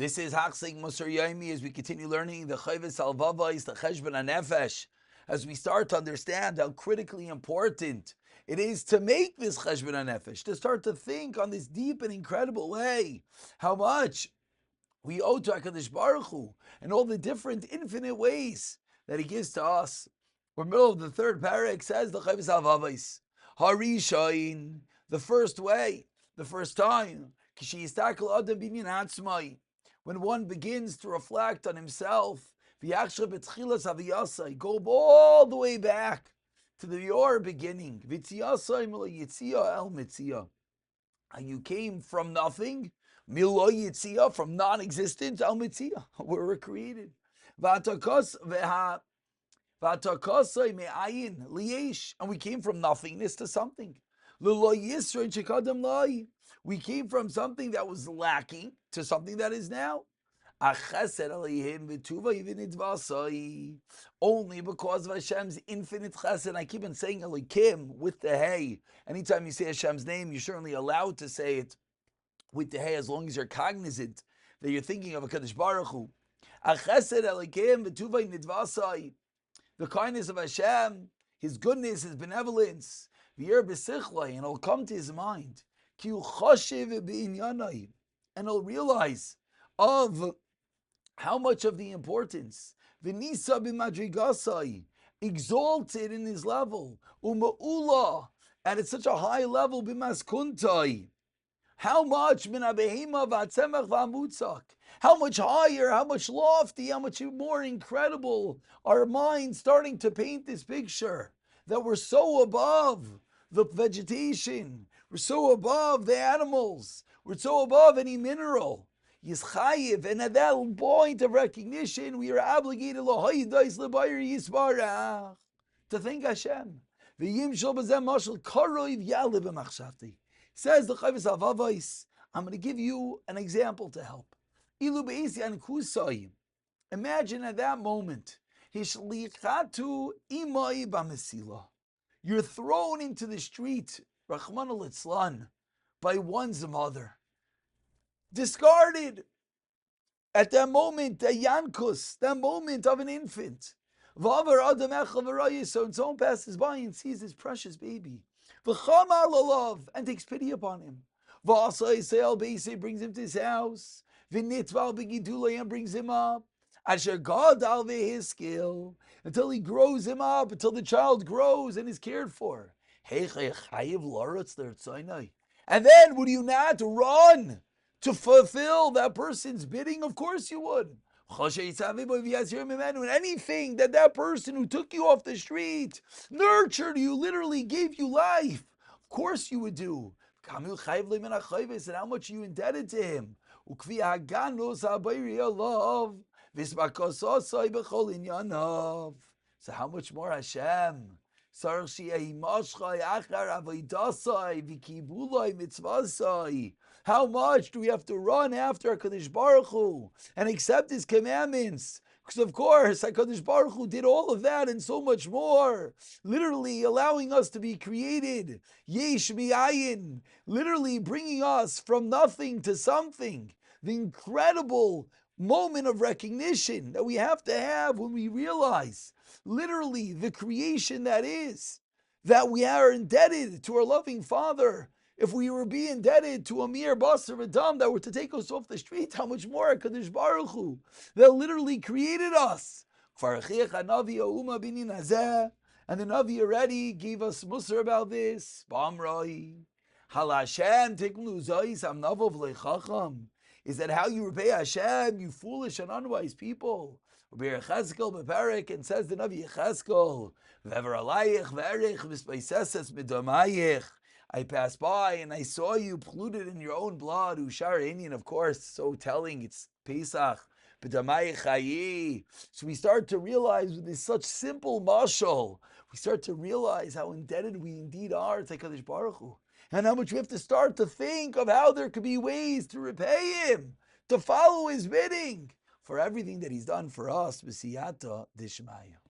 This is Hachzek Musar Yomi as we continue learning the Chayves Alvavais, the Cheshbon HaNefesh, as we start to understand how critically important it is to make this Cheshbon HaNefesh, to start to think on this deep and incredible way how much we owe to HaKadosh Baruch Hu and all the different infinite ways that He gives to us. We're middle of the third parak, says the Chayves Alvavais, Harishain, the first way, the first time, Kishiyistakel Adam Binyan Atzmai, when one begins to reflect on himself, go all the way back to your beginning. You came from nothing, from non-existence, where we're created. And we came from nothingness to something. We came from something that was lacking to something that is now. Only because of Hashem's infinite chesed. I keep on saying Elikim with the hey. Anytime you say Hashem's name, you're certainly allowed to say it with the hey, as long as you're cognizant that you're thinking of HaKadosh Baruch Hu. The kindness of Hashem, His goodness, His benevolence, and it'll come to his mind. And he'll realize of how much of the importance, exalted in his level, and at such a high level, how much how much higher, how much lofty, how much more incredible our minds starting to paint this picture that we're so above the vegetation, we're so above the animals, we're so above any mineral. And at that point of recognition, we are obligated to thank Hashem. Says the Chayves Alvavais, I'm going to give you an example to help. Imagine at that moment, you're thrown into the street, Rachmana litzlan, by one's mother. Discarded at that moment, a yankus, that moment of an infant. So someone passes by and sees his precious baby, and takes pity upon him. Brings him to his house, and brings him up. His skill until he grows him up, until the child grows and is cared for. And then would you not run to fulfill that person's bidding? Of course you would. Anything that person who took you off the street, nurtured you, literally gave you life, of course you would do. And how much you indebted to him. So how much more Hashem? How much do we have to run after HaKadosh Baruch Hu and accept His commandments? Because of course, HaKadosh Baruch Hu did all of that and so much more, literally allowing us to be created, yesh mi'ayin, literally bringing us from nothing to something. The incredible moment of recognition that we have to have when we realize, literally, the creation that is, that we are indebted to our loving Father. If we were being indebted to a mere basar v'dam that were to take us off the street, how much more HaKadosh Baruch Hu that literally created us. And the Navi already gave us musar about this. Is that how you repay Hashem, you foolish and unwise people? And says the Navi Cheskel, I passed by and I saw you polluted in your own blood. Ushar Indian, of course, so telling it's Pesach. So we start to realize with this such simple mashal, we start to realize how indebted we indeed are to HaKadosh Baruch Hu. And how much we have to start to think of how there could be ways to repay Him, to follow His bidding for everything that He's done for us. B'siyata Dishmaya.